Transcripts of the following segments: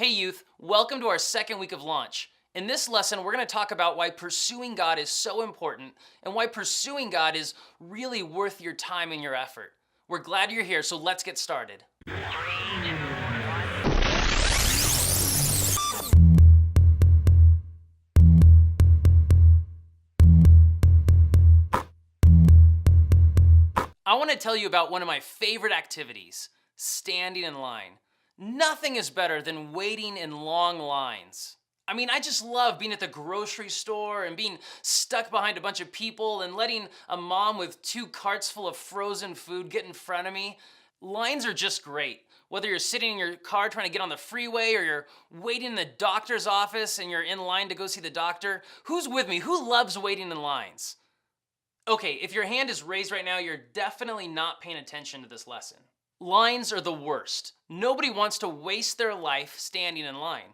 Hey youth, welcome to our second week of launch. In this lesson, we're going to talk about why pursuing God is so important and why pursuing God is really worth your time and your effort. We're glad you're here, so let's get started. I want to tell you about one of my favorite activities, standing in line. Nothing is better than waiting in long lines. I just love being at the grocery store and being stuck behind a bunch of people and letting a mom with 2 carts full of frozen food get in front of me. Lines are just great. Whether you're sitting in your car trying to get on the freeway or you're waiting in the doctor's office and you're in line to go see the doctor, who's with me? Who loves waiting in lines? Okay, if your hand is raised right now, you're definitely not paying attention to this lesson. Lines are the worst. Nobody wants to waste their life standing in line.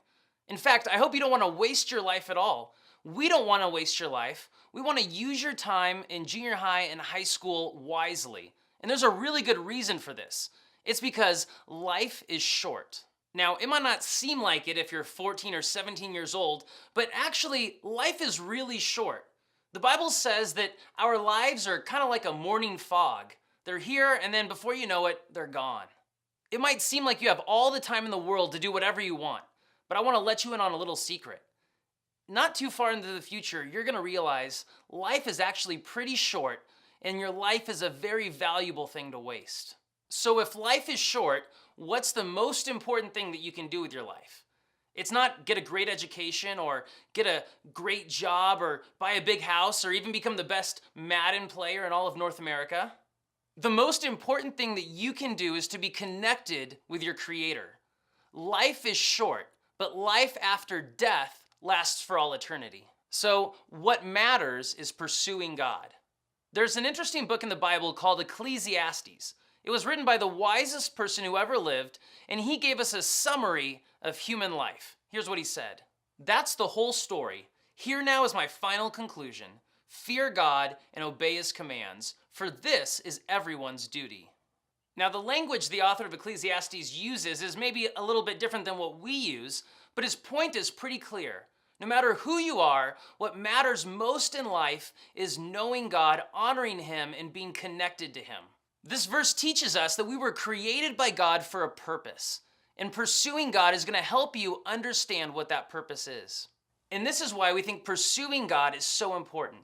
In fact, I hope you don't want to waste your life at all. We don't want to waste your life. We want to use your time in junior high and high school wisely. And there's a really good reason for this. It's because life is short. Now, it might not seem like it if you're 14 or 17 years old, but actually, life is really short. The Bible says that our lives are kind of like a morning fog. They're here, and then before you know it, they're gone. It might seem like you have all the time in the world to do whatever you want, but I want to let you in on a little secret. Not too far into the future, you're going to realize life is actually pretty short, and your life is a very valuable thing to waste. So if life is short, what's the most important thing that you can do with your life? It's not get a great education or get a great job or buy a big house or even become the best Madden player in all of North America. The most important thing that you can do is to be connected with your Creator. Life is short, but life after death lasts for all eternity. So what matters is pursuing God. There's an interesting book in the Bible called Ecclesiastes. It was written by the wisest person who ever lived, and he gave us a summary of human life. Here's what he said. That's the whole story. Here now is my final conclusion. Fear God and obey his commands, for this is everyone's duty. Now, the language the author of Ecclesiastes uses is maybe a little bit different than what we use, but his point is pretty clear. No matter who you are, what matters most in life is knowing God, honoring him, and being connected to him. This verse teaches us that we were created by God for a purpose, and pursuing God is going to help you understand what that purpose is. And this is why we think pursuing God is so important.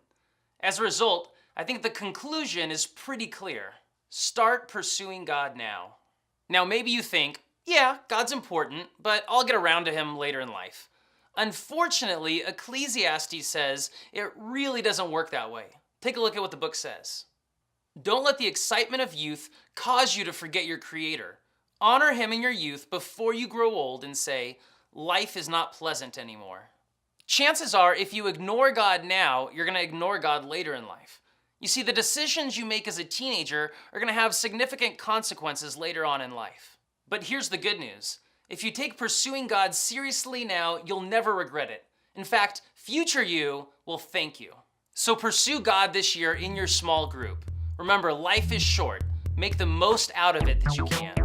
As a result, I think the conclusion is pretty clear. Start pursuing God now. Now, maybe you think, yeah, God's important, but I'll get around to him later in life. Unfortunately, Ecclesiastes says it really doesn't work that way. Take a look at what the book says. Don't let the excitement of youth cause you to forget your Creator. Honor him in your youth before you grow old and say, life is not pleasant anymore. Chances are, if you ignore God now, you're going to ignore God later in life. You see, the decisions you make as a teenager are going to have significant consequences later on in life. But here's the good news. If you take pursuing God seriously now, you'll never regret it. In fact, future you will thank you. So pursue God this year in your small group. Remember, life is short. Make the most out of it that you can.